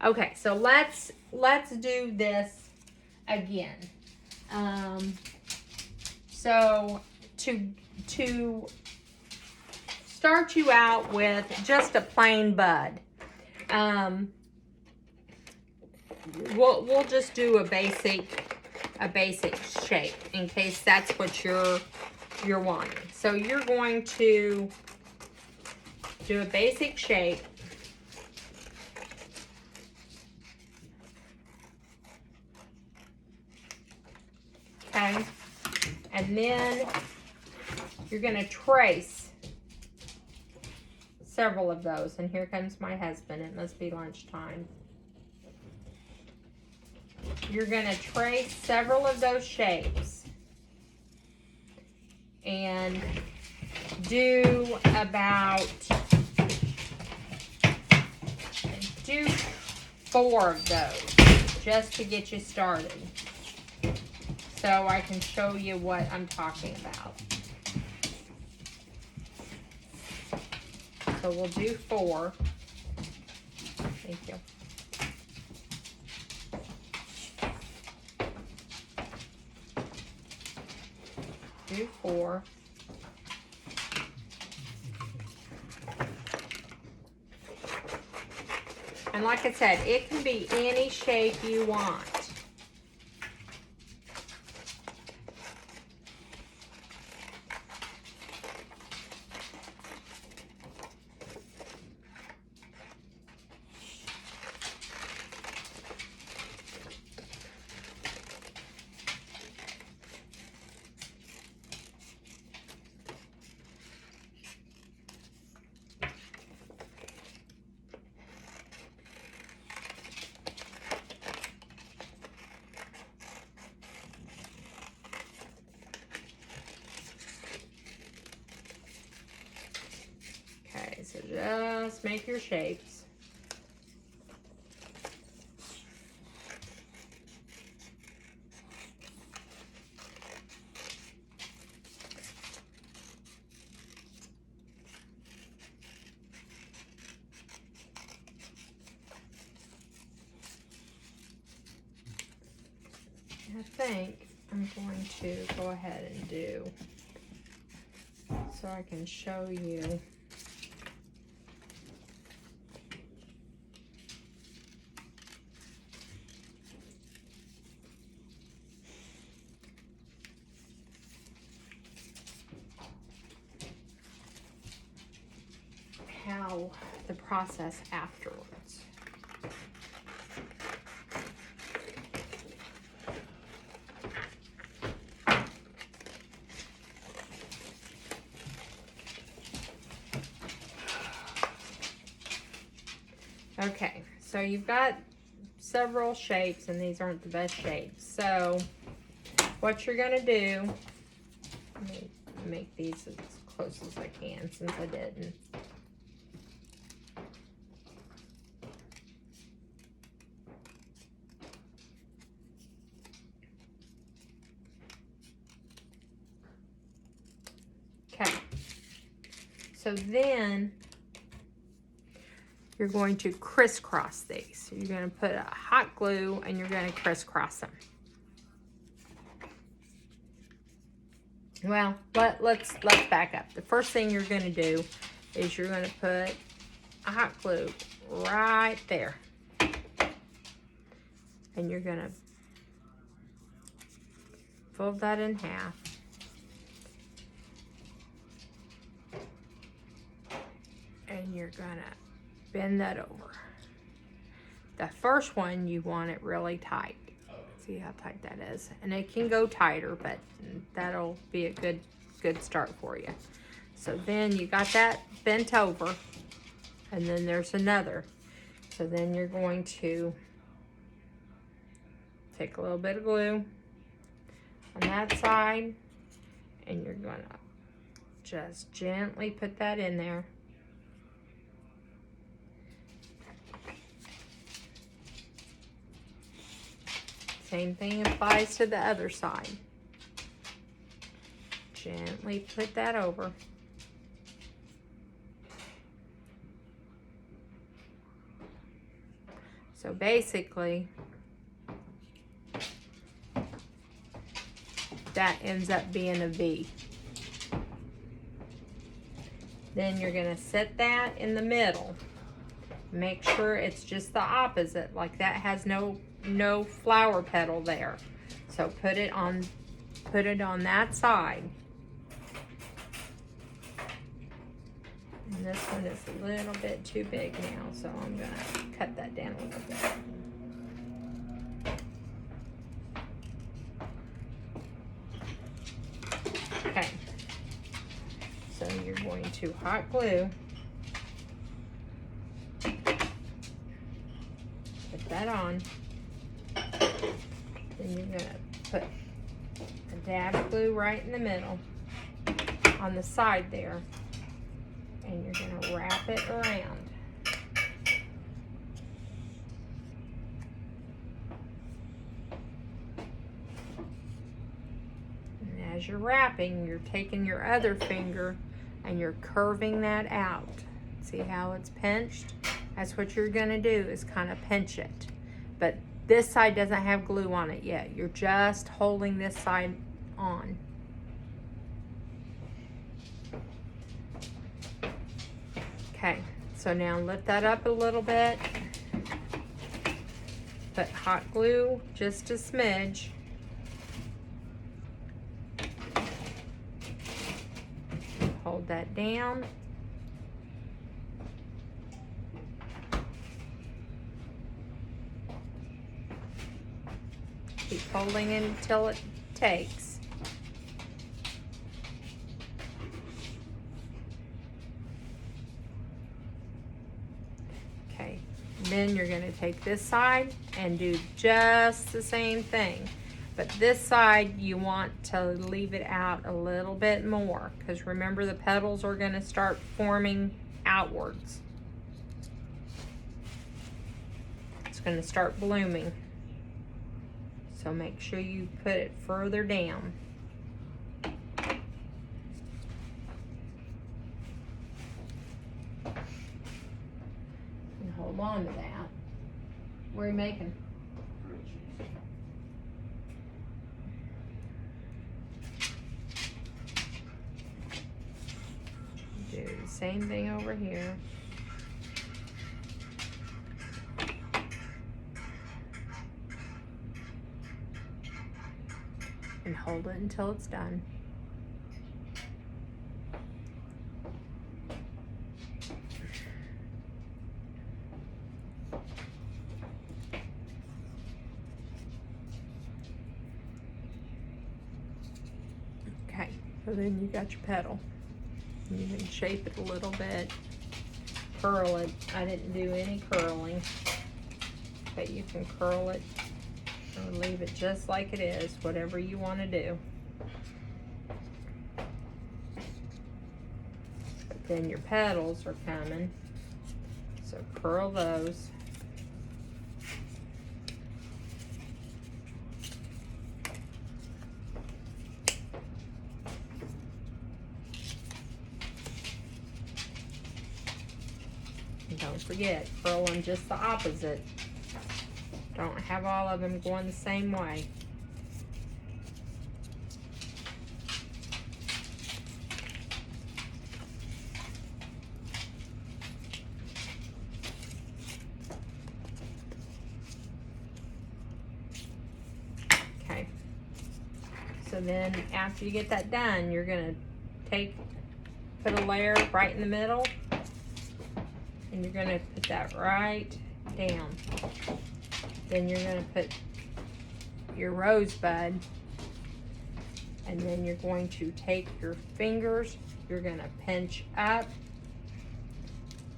Okay, so let's do this again. So to start you out with just a plain bud, we'll just do a basic shape in case that's what you're wanting. So you're going to do a basic shape. Okay, and then you're going to trace several of those. And here comes my husband. It must be lunchtime. You're going to trace several of those shapes and do do 4 of those just to get you started, so I can show you what I'm talking about. So we'll do 4. Thank you. Do 4. And like I said, it can be any shape you want. Okay, so just make your shapes. I think I'm going to go ahead and do, so I can show you. How the process afterwards. Okay, so you've got several shapes, and these aren't the best shapes. So what you're gonna do, let me make these as close as I can since I didn't. Okay, so then you're going to crisscross these. So you're going to put a hot glue and you're going to crisscross them. Well, let's back up. The first thing you're going to do is you're going to put a hot glue right there. And you're going to fold that in half. And you're going to bend that over. The first one, you want it really tight. See how tight that is. And it can go tighter, but that'll be a good start for you. So then you got that bent over, and then there's another. So then you're going to take a little bit of glue on that side, and you're gonna just gently put that in there. Same thing applies to the other side. Gently put that over. So basically, that ends up being a V. Then you're gonna set that in the middle. Make sure it's just the opposite, like that has no flower petal there. So put it on that side. And this one is a little bit too big now, so I'm gonna cut that down a little bit. Okay. So you're going to hot glue. Put that on. Then you're gonna put a dab of glue right in the middle on the side there. And you're gonna wrap it around. And as you're wrapping, you're taking your other finger and you're curving that out. See how it's pinched? That's what you're gonna do, is kind of pinch it. But this side doesn't have glue on it yet. You're just holding this side on. Okay, so now lift that up a little bit. Put hot glue, just a smidge. Hold that down. Keep holding it until it takes. Okay, then you're going to take this side and do just the same thing. But this side, you want to leave it out a little bit more, because remember, the petals are going to start forming outwards. It's going to start blooming. So make sure you put it further down. And hold on to that. What are you making? Do the same thing over here. And hold it until it's done. Okay, so then you got your petal. You can shape it a little bit, curl it. I didn't do any curling, but you can curl it or leave it just like it is, whatever you want to do. But then your petals are coming, so curl those. And don't forget, curl them just the opposite. Don't have all of them going the same way. Okay. So then after you get that done, you're gonna put a layer right in the middle, and you're gonna put that right down. Then you're going to put your rosebud, and then you're going to take your fingers, you're going to pinch up,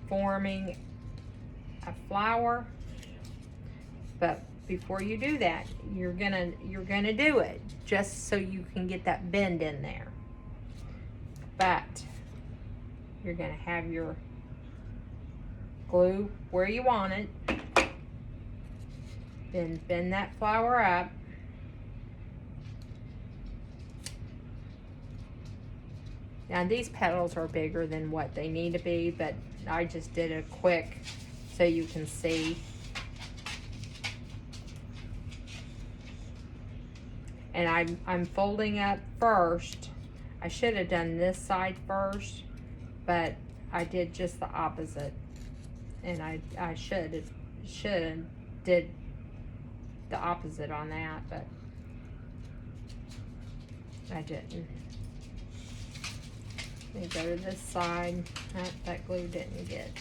forming a flower. But before you do that, you're gonna do it just so you can get that bend in there. But you're going to have your glue where you want it. Then bend that flower up. Now these petals are bigger than what they need to be, but I just did a quick so you can see. And I'm folding up first. I should have done this side first, but I did just the opposite. And I should did the opposite on that, but I didn't. Let me go to this side. That glue didn't get.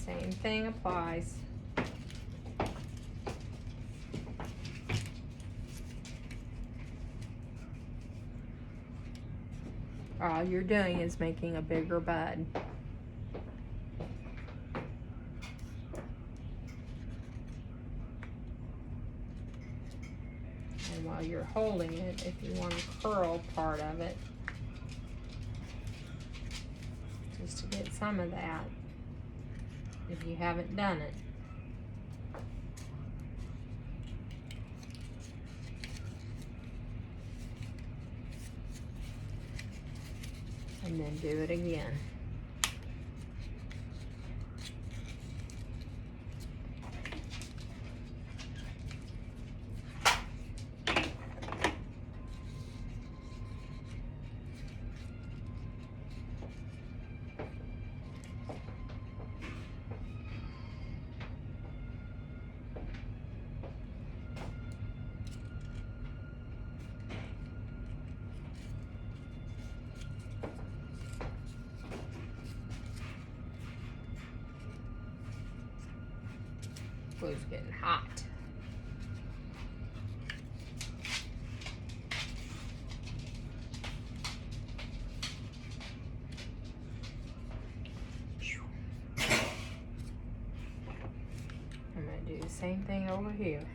Same thing applies. All you're doing is making a bigger bud. And while you're holding it, if you want to curl part of it, just to get some of that, if you haven't done it. And then do it again. Glue's getting hot. I'm going to do the same thing over here.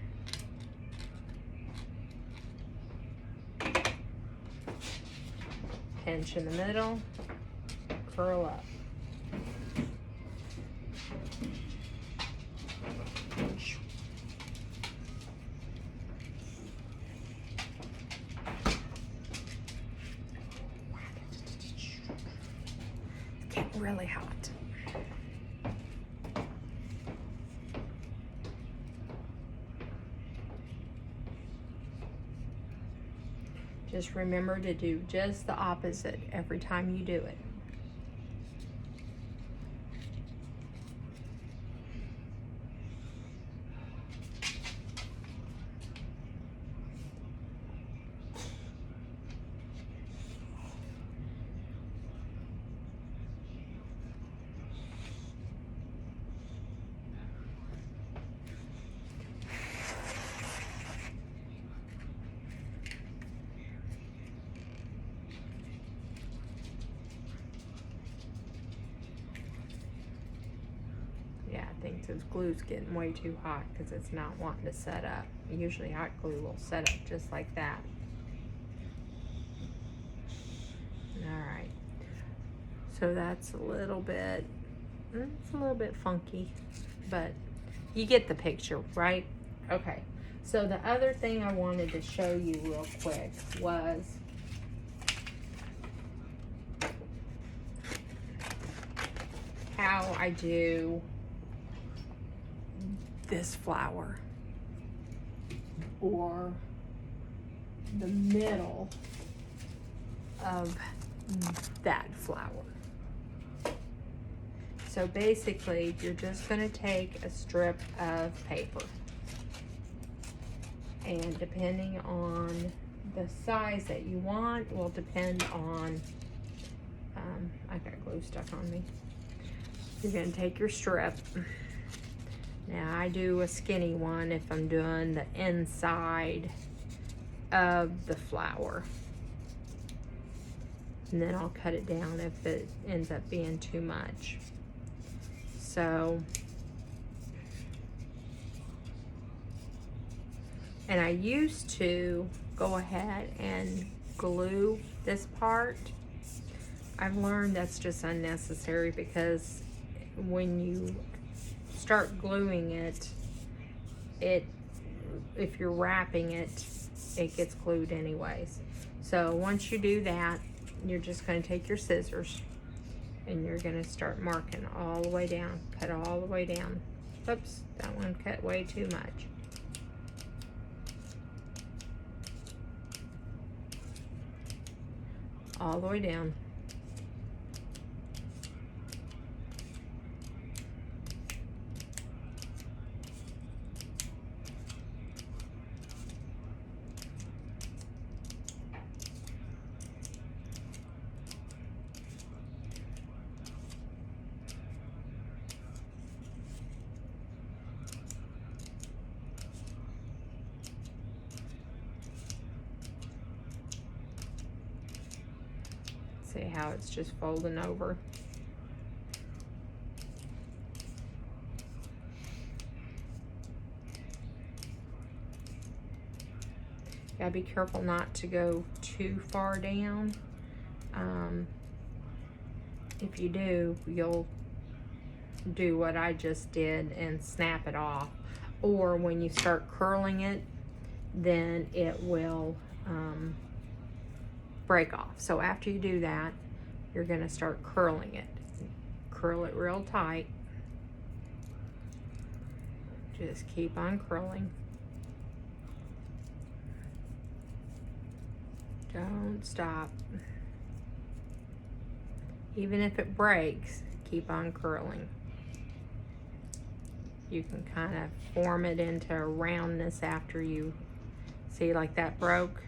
Pinch in the middle, curl up. It's getting really hot. Just remember to do just the opposite every time you do it. Yeah, I think this glue's getting way too hot because it's not wanting to set up. Usually hot glue will set up just like that. Alright, so that's a little bit, it's a little bit funky, but you get the picture, right? Okay, so the other thing I wanted to show you real quick was how I do this flower, or the middle of that flower. So basically, you're just going to take a strip of paper, and depending on the size that you want will depend on, I got glue stuck on me. You're going to take your strip. Now I do a skinny one if I'm doing the inside of the flower. And then I'll cut it down if it ends up being too much. So, and I used to go ahead and glue this part. I've learned that's just unnecessary because when you start gluing it, if you're wrapping it, it gets glued anyways. So once you do that, you're just going to take your scissors and you're going to start marking all the way down. Cut all the way down. Oops, that one cut way too much. All the way down. See how it's just folding over. Gotta be careful not to go too far down. If you do, you'll do what I just did and snap it off. Or when you start curling it, then it will break off. So after you do that, you're gonna start curling it. Curl it real tight. Just keep on curling. Don't stop. Even if it breaks, keep on curling. You can kind of form it into a roundness after you see, like that broke.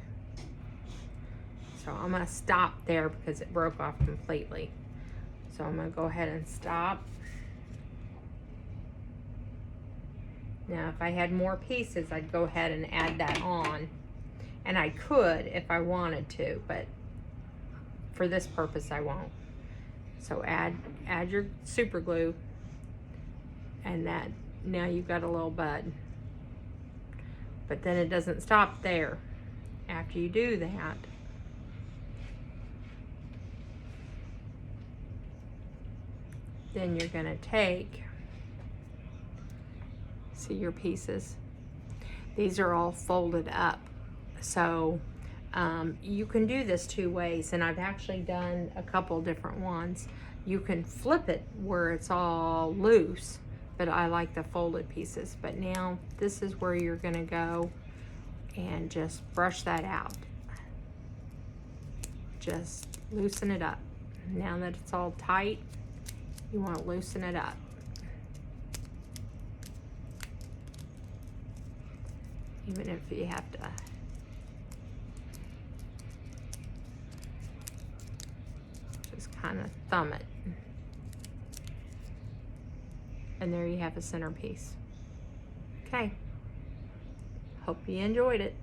So I'm gonna stop there because it broke off completely. So I'm gonna go ahead and stop. Now if I had more pieces, I'd go ahead and add that on. And I could if I wanted to, but for this purpose I won't. So add your super glue, and that, now you've got a little bud. But then it doesn't stop there. After you do that, then you're gonna take, see your pieces, these are all folded up. So you can do this two ways, and I've actually done a couple different ones. You can flip it where it's all loose, but I like the folded pieces. But now this is where you're gonna go and just brush that out. Just loosen it up. Now that it's all tight, you want to loosen it up. Even if you have to just kind of thumb it. And there you have a centerpiece. Okay. Hope you enjoyed it.